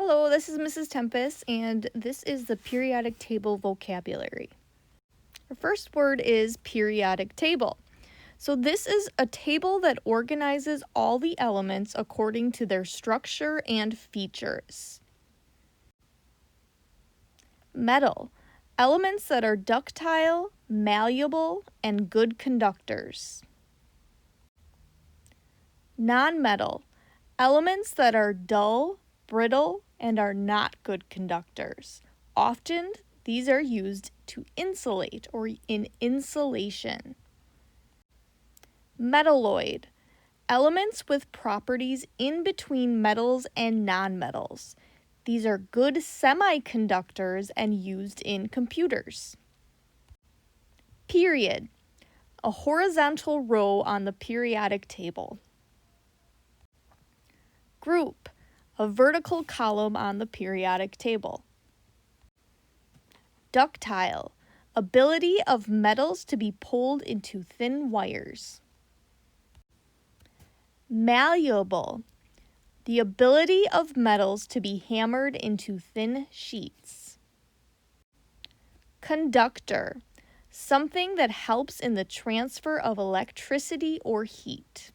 Hello, this is Mrs. Tempest, and this is the periodic table vocabulary. Our first word is periodic table. So this is a table that organizes all the elements according to their structure and features. Metal, elements that are ductile, malleable, and good conductors. Non-metal, elements that are dull, brittle, and are not good conductors. Often, these are used to insulate or in insulation. Metalloid, elements with properties in between metals and nonmetals. These are good semiconductors and used in computers. Period, a horizontal row on the periodic table. Group, a vertical column on the periodic table. Ductile, ability of metals to be pulled into thin wires. Malleable, the ability of metals to be hammered into thin sheets. Conductor, something that helps in the transfer of electricity or heat.